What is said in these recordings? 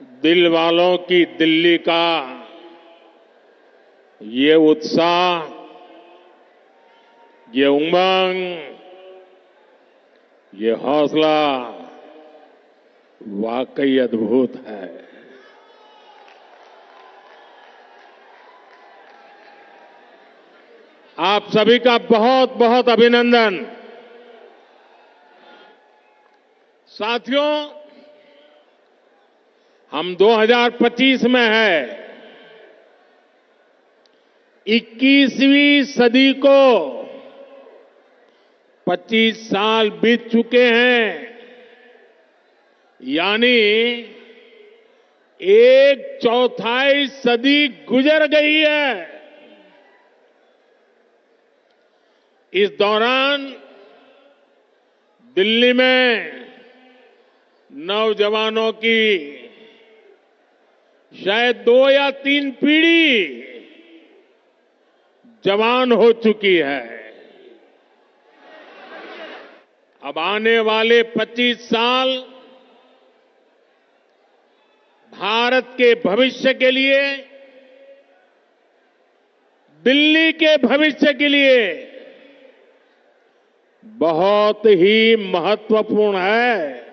दिल वालों की दिल्ली का ये उत्साह, ये उमंग, ये हौसला वाकई अद्भुत है। आप सभी का बहुत बहुत अभिनंदन। साथियों, हम 2025 में हैं। 21वीं सदी को 25 साल बीत चुके हैं, यानी एक चौथाई सदी गुजर गई है। इस दौरान दिल्ली में नौजवानों की शायद 2 या 3 पीढ़ी जवान हो चुकी है। अब आने वाले 25 साल भारत के भविष्य के लिए, दिल्ली के भविष्य के लिए बहुत ही महत्वपूर्ण है।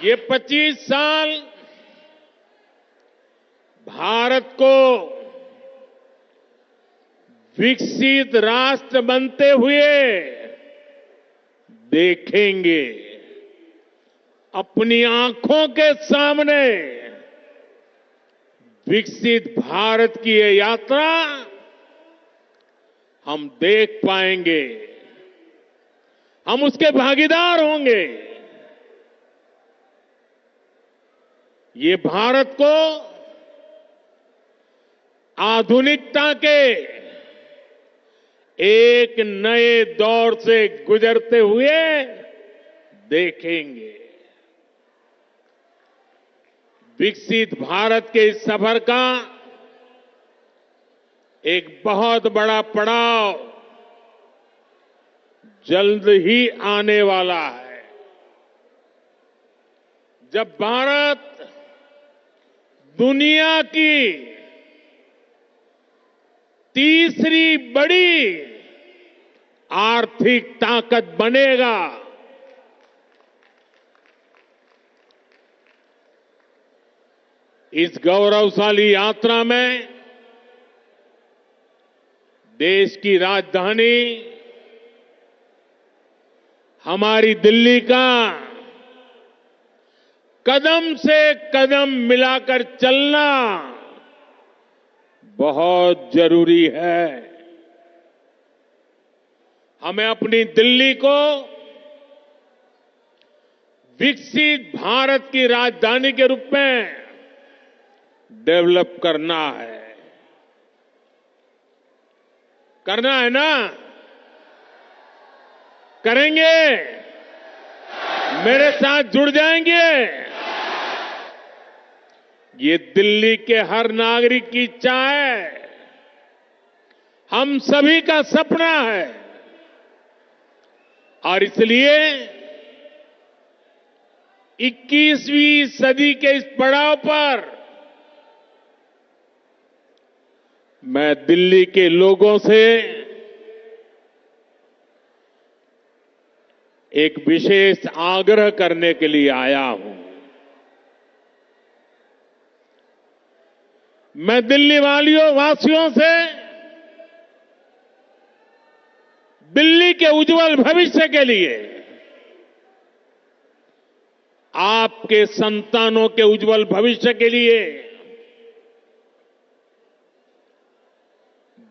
ये 25 साल भारत को विकसित राष्ट्र बनते हुए देखेंगे। अपनी आंखों के सामने विकसित भारत की ये यात्रा हम देख पाएंगे, हम उसके भागीदार होंगे। ये भारत को आधुनिकता के एक नए दौर से गुजरते हुए देखेंगे। विकसित भारत के इस सफर का एक बहुत बड़ा पड़ाव जल्द ही आने वाला है, जब भारत दुनिया की तीसरी बड़ी आर्थिक ताकत बनेगा। इस गौरवशाली यात्रा में देश की राजधानी हमारी दिल्ली का कदम से कदम मिलाकर चलना बहुत जरूरी है। हमें अपनी दिल्ली को विकसित भारत की राजधानी के रूप में डेवलप करना है। करना है ना? करेंगे? मेरे साथ जुड़ जाएंगे? ये दिल्ली के हर नागरिक की इच्छा है, हम सभी का सपना है। और इसलिए 21वीं सदी के इस पड़ाव पर मैं दिल्ली के लोगों से एक विशेष आग्रह करने के लिए आया हूं। मैं दिल्ली वासियों से दिल्ली के उज्जवल भविष्य के लिए, आपके संतानों के उज्जवल भविष्य के लिए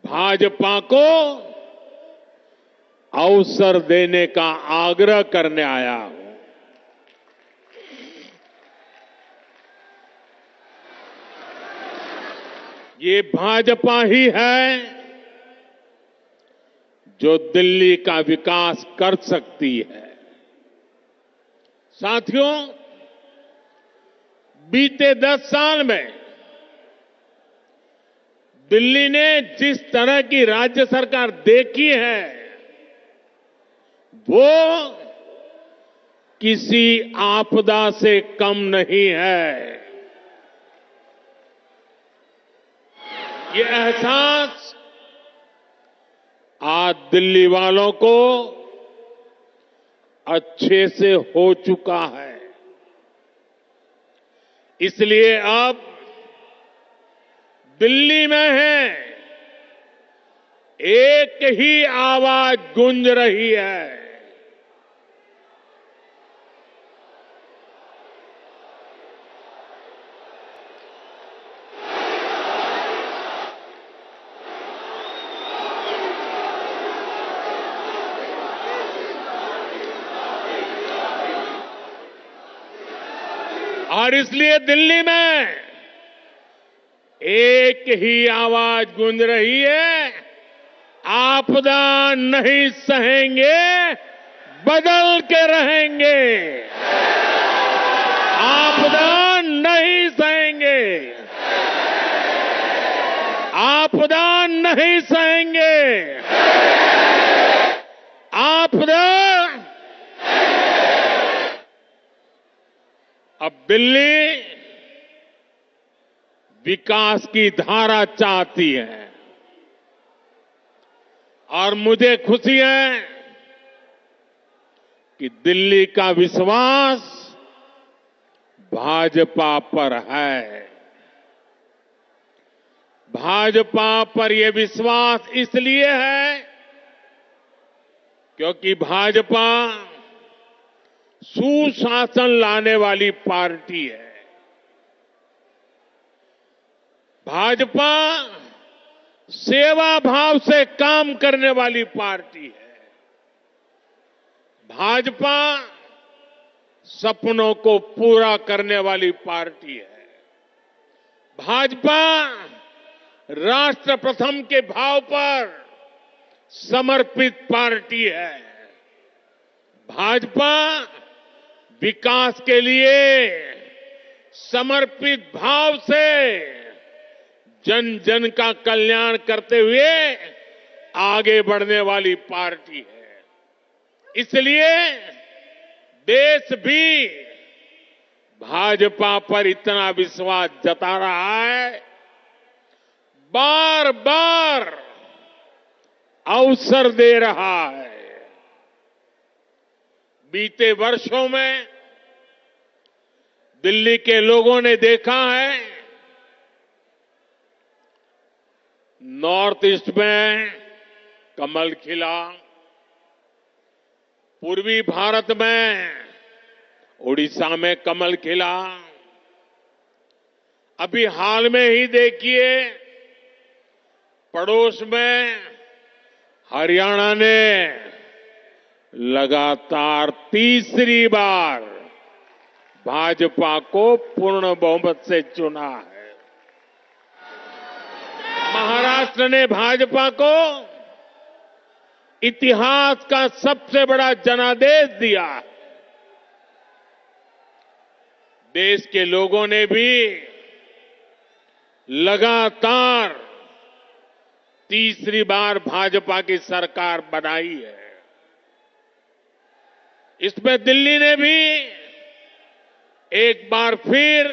भाजपा को अवसर देने का आग्रह करने आया हूं। ये भाजपा ही है जो दिल्ली का विकास कर सकती है। साथियों, बीते 10 साल में दिल्ली ने जिस तरह की राज्य सरकार देखी है, वो किसी आपदा से कम नहीं है। ये एहसास आज दिल्ली वालों को अच्छे से हो चुका है। इसलिए अब दिल्ली में है एक ही आवाज गूंज रही है। और इसलिए दिल्ली में एक ही आवाज गूंज रही है, आपदा नहीं सहेंगे, बदल के रहेंगे। आपदा नहीं सहेंगे, आपदा नहीं सहेंगे, आपदा। अब दिल्ली विकास की धारा चाहती है और मुझे खुशी है कि दिल्ली का विश्वास भाजपा पर है। भाजपा पर यह विश्वास इसलिए है क्योंकि भाजपा सुशासन लाने वाली पार्टी है। भाजपा सेवा भाव से काम करने वाली पार्टी है। भाजपा सपनों को पूरा करने वाली पार्टी है। भाजपा राष्ट्र प्रथम के भाव पर समर्पित पार्टी है। भाजपा विकास के लिए समर्पित भाव से जन जन का कल्याण करते हुए आगे बढ़ने वाली पार्टी है। इसलिए देश भी भाजपा पर इतना विश्वास जता रहा है, बार बार अवसर दे रहा है। बीते वर्षों में दिल्ली के लोगों ने देखा है, नॉर्थ ईस्ट में कमल खिला, पूर्वी भारत में उड़ीसा में कमल खिला। अभी हाल में ही देखिए पड़ोस में हरियाणा ने लगातार तीसरी बार भाजपा को पूर्ण बहुमत से चुना है। महाराष्ट्र ने भाजपा को इतिहास का सबसे बड़ा जनादेश दिया। देश के लोगों ने भी लगातार तीसरी बार भाजपा की सरकार बनाई है। इसमें दिल्ली ने भी एक बार फिर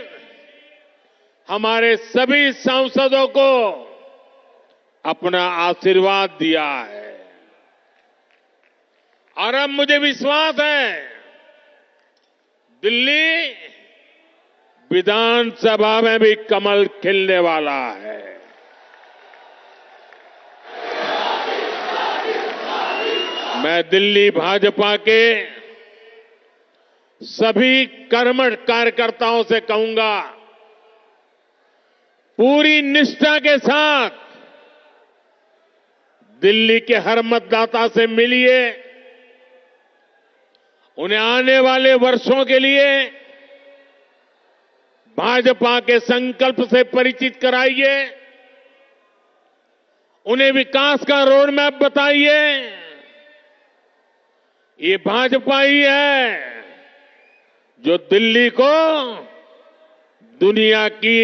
हमारे सभी सांसदों को अपना आशीर्वाद दिया है और अब मुझे विश्वास है दिल्ली विधानसभा में भी कमल खिलने वाला है। मैं दिल्ली भाजपा के सभी कर्मठ कार्यकर्ताओं से कहूंगा, पूरी निष्ठा के साथ दिल्ली के हर मतदाता से मिलिए, उन्हें आने वाले वर्षों के लिए भाजपा के संकल्प से परिचित कराइए, उन्हें विकास का रोड मैप बताइए। ये भाजपा ही है जो दिल्ली को दुनिया की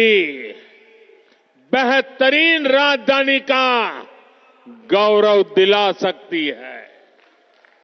बेहतरीन राजधानी का गौरव दिला सकती है।